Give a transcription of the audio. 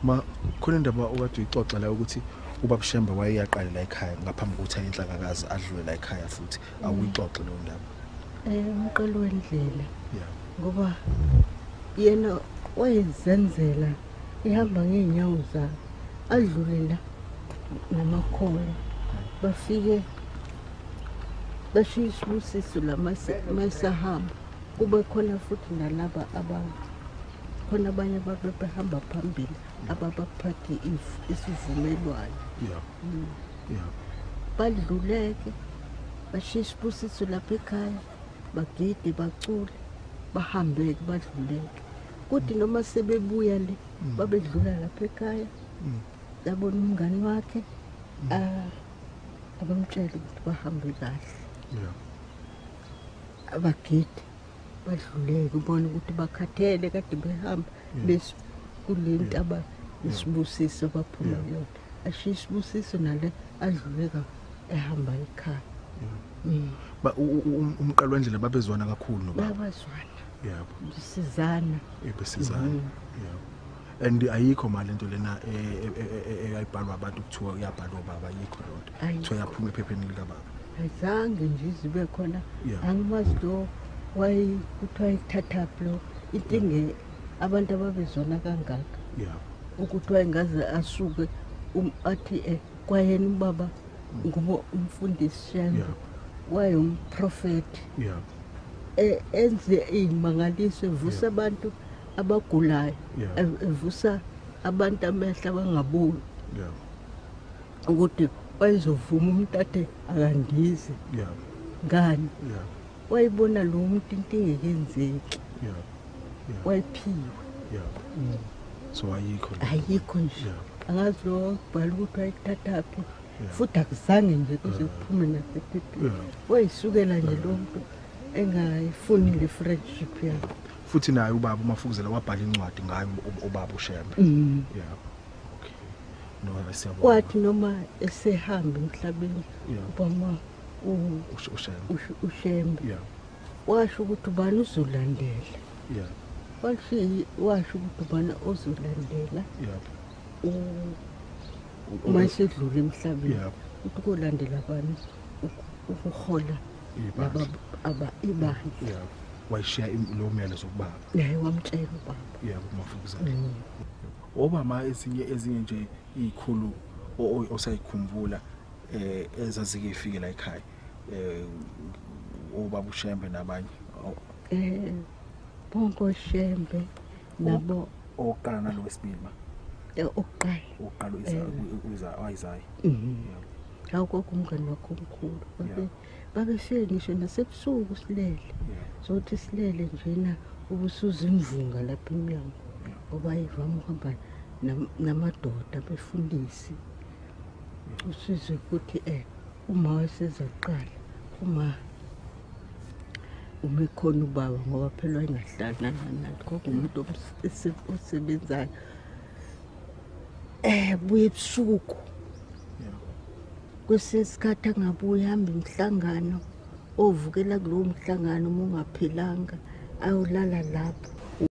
Ma khona indaba okade uyixoxa la ukuthi ubaba Shembe wayeyaqala la ekhaya ngaphambi kokuthi inhlakakazi adlule la ekhaya futhi awuyixoxe leyo ndaba. Umqelo wendlela Yeah. ngoba yena wayezenzela ihamba ngeenyawo zakhe adlule la namakhoya bafike bashiya isibusiso la mayisahamba kube khona futhi nalaba khona abanye ababehamba phambili ababaphathe isivumelwano. Yeah. Yeah. Badluleke bashiya isibusiso lapha ekhaya bagide bacule bahambeke badluleke kuthi noma sebebuya le babedlula lapha ekhaya yabona umngani wakhe abamtshela ukuthi bahambe kahle. Yeah. Abagide badluleke ubona ukuthi bakhathele kade behamba kulento isibusiso abaphuma kuyona ashiya isibusiso nale adluleka ehamba ekhaya. Ba umqalo wendlela babezwana kakhulu no baba. Babazwana. Yebo. Besizana. Besizana. Yebo. And ayikho mali into lena eyayibhalwa abantu kuthiwa uyabhalwa baba ayikho lonto. Kuthiwa yaphuma ephepheni lika baba. Ayizange nje izibe khona. Angimazi lo kuthiwa ithathaphi lo inkinge abantu ababezona kangaka. Yeah. Ukuthi wayengaze asuke athi kwayena ubaba ngoba umfundisi Shembe wayumprofeti. Yeah. Enze imangaliso evusa abantu abagulayo evusa abantu amehla bangaboni. Yeah. Ukuthi wayezovuma umuntu athi akandize. Yeah. Ngani? Yeah. Wayibona lo muntu into engekenzeki. Yeah. Yeah. Wayiphiwe. Yeah. So ayikho nje. Angazi lo bhala ukuthi wayithathaphi futhi akuzange nje kuze kuphume nasephepheni. Wayisukela nje lo muntu engayifuni le friendship yakhe. Futhi naye ubaba uMafukuzela wabhala incwadi ngayo ubaba uShembe. Yeah. Okay. No siyabona. Kwathi noma esehamba emhlabeni ubama uShembe. Yeah. Washo ukuthi ubani uzolandela. Yeah. Washo ukuthi ubani ozolandela. Yeah. Mayisedlula emhlabeni. Ukuthi kolandela abani ukuhola ibandla. Yeah. Wayishiya lo myalezo kubaba. Yeah, wamtshela ubaba. Yeah, uMafukuzela. Obama ezinye nje izikhulu osayikhumbula ezazike ifike la ekhaya obaba uShembe nabanye. Bonke Shembe nabo oqala nalo wesibili ma. Oqala uyizayi. Awukho umngani wakho omkhulu. Babeshiye ngisho nasebusuku silele. Sothi silele njena ubusuza imvunga lapha eminyango. Ngoba ivama ukuhamba namadoda befundisi. Usizwe ukuthi uma wasezaqala uma khona ubaba ngoba phela wayengahlala nani kokumuntu osebenzayo. Buye ebusuku. Kwesesikhathi angabuya hamba imhlangano ovukela kulowo mhlangano uma ungaphilanga ayolala lapho